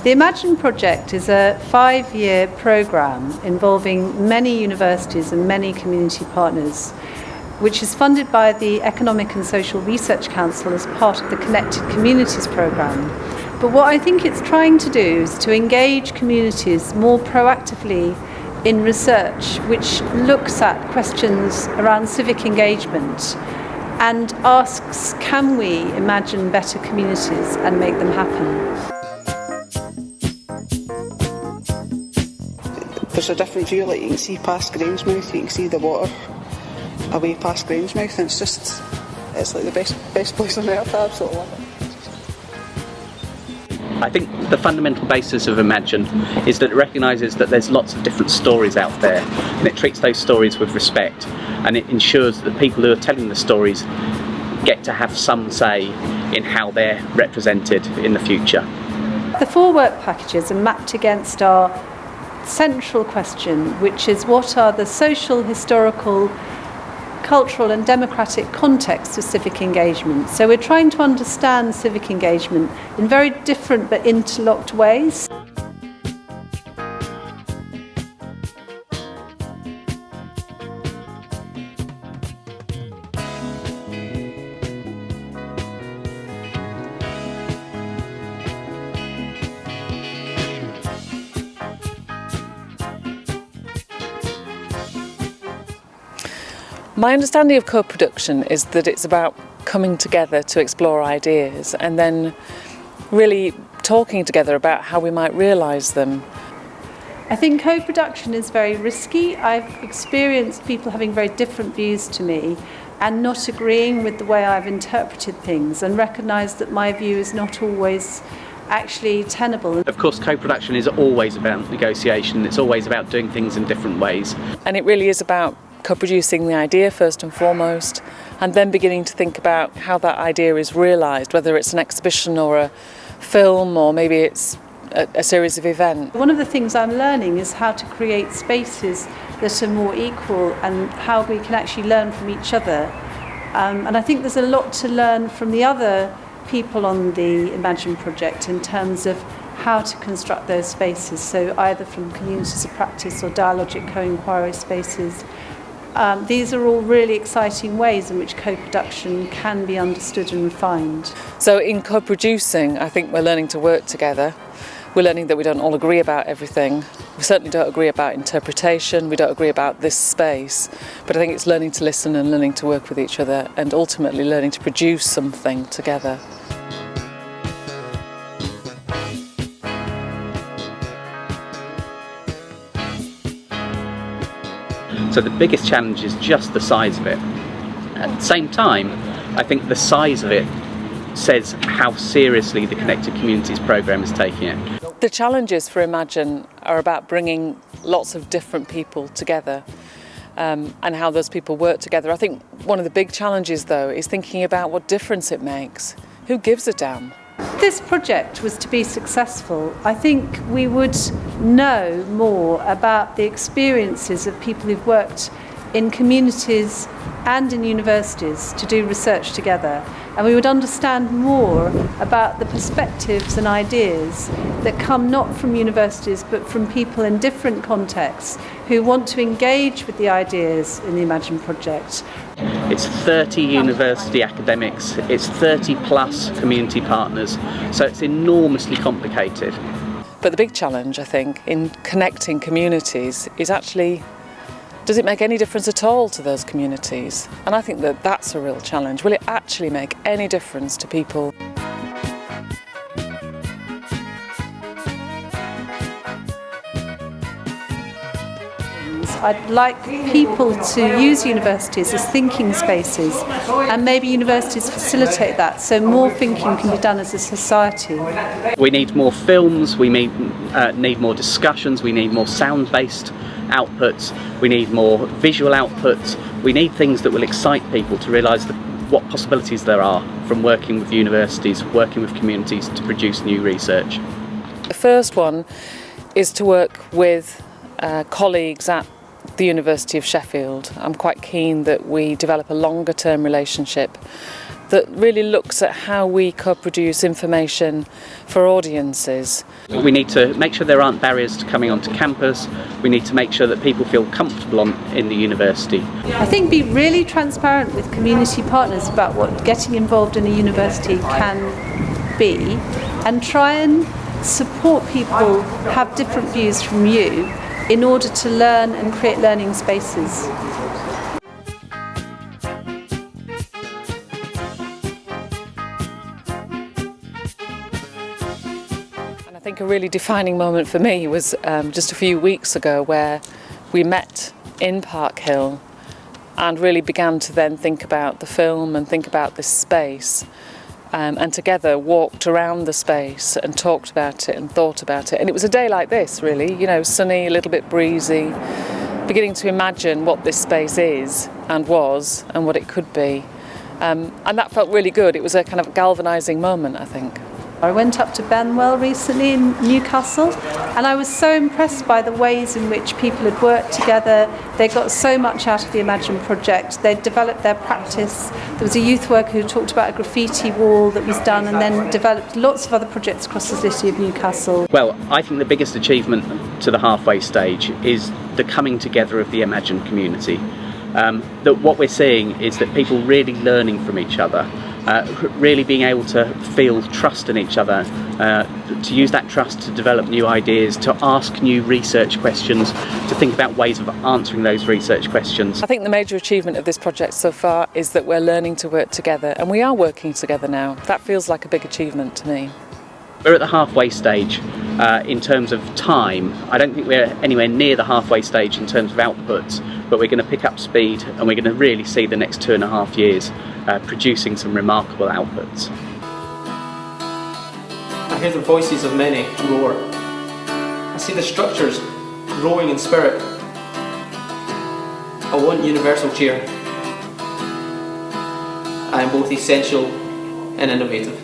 The Imagine project is a 5-year programme involving many universities and many community partners, which is funded by the Economic and Social Research Council as part of the Connected Communities programme. But what I think it's trying to do is to engage communities more proactively in research which looks at questions around civic engagement and asks, can we imagine better communities and make them happen? There's a different view, like you can see past Grangemouth, you can see the water away past Grangemouth, and it's like the best place on earth. I absolutely love it. I think the fundamental basis of Imagine is that it recognises that there's lots of different stories out there, and it treats those stories with respect, and it ensures that people who are telling the stories get to have some say in how they're represented in the future. The 4 work packages are mapped against our central question, which is what are the social, historical, cultural and democratic contexts of civic engagement. So we're trying to understand civic engagement in very different but interlocked ways. My understanding of co-production is that it's about coming together to explore ideas and then really talking together about how we might realise them. I think co-production is very risky. I've experienced people having very different views to me and not agreeing with the way I've interpreted things, and recognise that my view is not always actually tenable. Of course, co-production is always about negotiation. It's always about doing things in different ways. And it really is about co-producing the idea first and foremost, and then beginning to think about how that idea is realised, whether it's an exhibition or a film, or maybe it's a series of events. One of the things I'm learning is how to create spaces that are more equal and how we can actually learn from each other. And I think there's a lot to learn from the other people on the Imagine project in terms of how to construct those spaces, so either from communities of practice or dialogic co-inquiry spaces. These are all really exciting ways in which co-production can be understood and refined. So in co-producing, I think we're learning to work together. We're learning that we don't all agree about everything. We certainly don't agree about interpretation, we don't agree about this space, but I think it's learning to listen and learning to work with each other and ultimately learning to produce something together. So the biggest challenge is just the size of it. At the same time, I think the size of it says how seriously the Connected Communities programme is taking it. The challenges for Imagine are about bringing lots of different people together and how those people work together. I think one of the big challenges, though, is thinking about what difference it makes. Who gives a damn? If this project was to be successful, I think we would know more about the experiences of people who've worked in communities and in universities to do research together, and we would understand more about the perspectives and ideas that come not from universities but from people in different contexts who want to engage with the ideas in the Imagine project. It's 30 university academics, it's 30 plus community partners, so it's enormously complicated. But the big challenge, I think, in connecting communities is actually, does it make any difference at all to those communities? And I think that that's a real challenge. Will it actually make any difference to people? I'd like people to use universities as thinking spaces, and maybe universities facilitate that, so more thinking can be done as a society. We need more films, we need more discussions, we need more sound-based outputs, we need more visual outputs, we need things that will excite people to realise what possibilities there are from working with universities, working with communities to produce new research. The first one is to work with colleagues at the University of Sheffield. I'm quite keen that we develop a longer term relationship that really looks at how we co-produce information for audiences. We need to make sure there aren't barriers to coming onto campus. We need to make sure that people feel comfortable in the university. I think be really transparent with community partners about what getting involved in a university can be, and try and support people who have different views from you in order to learn and create learning spaces. And I think a really defining moment for me was just a few weeks ago, where we met in Park Hill and really began to then think about the film and think about this space. And together walked around the space and talked about it and thought about it. And it was a day like this, really, you know, sunny, a little bit breezy, beginning to imagine what this space is and was and what it could be. And that felt really good. It was a kind of galvanising moment, I think. I went up to Benwell recently in Newcastle, and I was so impressed by the ways in which people had worked together. They got so much out of the Imagine project. They developed their practice. There was a youth worker who talked about a graffiti wall that was done, and then developed lots of other projects across the city of Newcastle. Well, I think the biggest achievement to the halfway stage is the coming together of the Imagine community. That what we're seeing is that people really learning from each other, really being able to feel trust in each other, to use that trust to develop new ideas, to ask new research questions, to think about ways of answering those research questions. I think the major achievement of this project so far is that we're learning to work together, and we are working together now. That feels like a big achievement to me. We're at the halfway stage in terms of time. I don't think we're anywhere near the halfway stage in terms of outputs, but we're going to pick up speed, and we're going to really see the next 2.5 years producing some remarkable outputs. I hear the voices of many roar. I see the structures growing in spirit. I want universal cheer. I am both essential and innovative.